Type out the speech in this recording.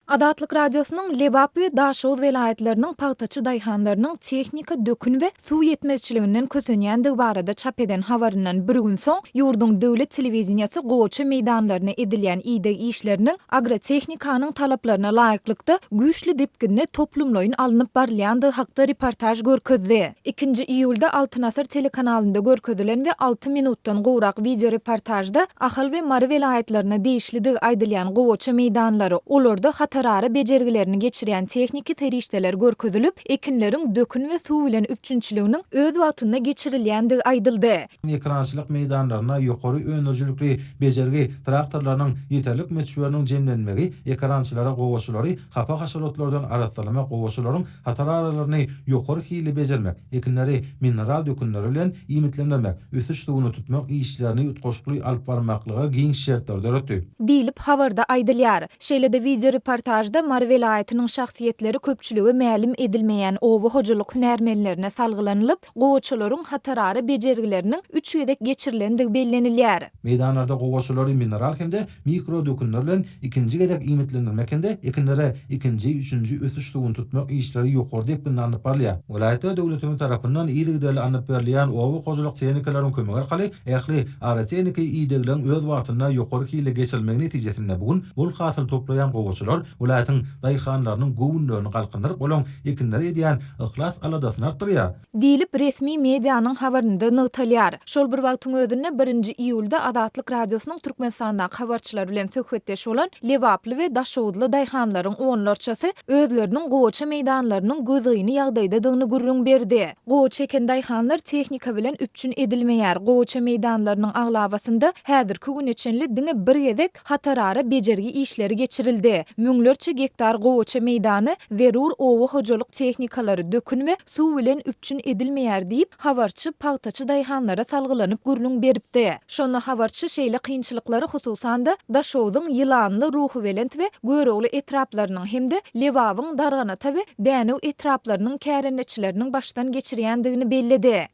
Adatlyk radiosynyň Lewap we Daşoz welaýetleriniň paýtaçy daýhanlarynyň tehnika dökün we suw ýetmezçiliginden kösenýändigi barada çap eden habaryndan bir gün soň ýurdun döwlet telewizionýasy Gowaça meýdanlaryna edilýän ide işleriniň agrotehnikanyň talaplaryna laýyklykda güýçli depginde toplumlaýyn alınıp barylýandygy hakda reportaj görkezdi. 2 iýulda Altyn Asr telekanalynda görkezilen we 6 minutdan gowrak video reportajda Ahal we Mary welaýetlerine değişlidigi aýdylýan Gowaça meýdanlary olarda hatarary bejergilerini geçirýän tehniki terişdeler görkezilip, ekinleriň dökün we suw bilen üpçünçiliginiň öz wagtynda geçirilýändigi aýdyldy. Ekrançylyk meýdanlaryna ýokary öňürjülükli bejergi traktorlarynyň ýeterlik meçhweriniň jemlenmegi, ekrançylara gowaçylary hapa haşeratlardan aratlama gowaçylaryň hataralaryny ýokary hili bejermek, ekinleri mineral dökünleri bilen iýmitlendirmek, ösüş suwuny tutmak işlerini ýutgaçly alyp barmaklyga giň şertler döretdi. Diýilip habarda aýdylýar. Şeýlede video reportajda Mary welaýatynyň şahsiýetleri köpçüligi mälim edilmeýän owa hojalyk hünärmenlerine salgylanylyp, gowaçylaryň hatarary bejergileriniň 3 ýedek geçirilendigi bellenilýär. Meýdanlarda gowaçylary mineral hemde mikro dökünler bilen ikinji gedek iýmitlendirmekende, ekinlere ikinji, üçünji ösüş suwuny tutmak işleri ýokary dep bilnanyp barlýar. Welaýat döwletiniň tarapyndan ýyly anyp berilýän owa hojalyk tehnikalaryň kömegi arkaly ähli agrotehnika ýedegilen öz wagtynda ýokary hili geçirilmegi netijesinde bugün bol hasyl toplayan gowaçylar welaýatyň daýhanlarynyň gowunlaryny galkyndyryp bolan ekinleri edýän ihlas aladasyny artdyrýar. Diýilip resmi medianyň habarynda nagtalýar. Şol bir wagtyň özünde 1 iýulda Adatlyk radiosynyň Türkmenistandaky habarçylar bilen söhbetdeş bolan Lewaply we Daşowly daýhanlaryň oňlarçasy özleriniň Gowaça meýdanlarynyň gözüňi ýagdaýdadygyny gurrun berdi. Gowaça eken daýhanlar tehnika bilen üpçün edilmeýär. Gowaça meýdanlarynyň aglabasynda häzirki gün içenli diňe bir ýedek hatarary bejergi işleri geçirildi. Müňlerçe gektar gowaça meýdany zerur owa hojalyk tehnikalary dökün we suw bilen üpçün edilmeýär diýip habarçy paýtaçy daýhanlara salgylanyp gurrun beripdi. Şonu habarçy şeýle kynçylyklary hususan da Daşowdyň ýylanly ruhy bilen we görögli etraplarynyň hemde Lewabyň dargana we dänew etraplarynyň kärenetçileriniň başdan geçirýändigini belledi.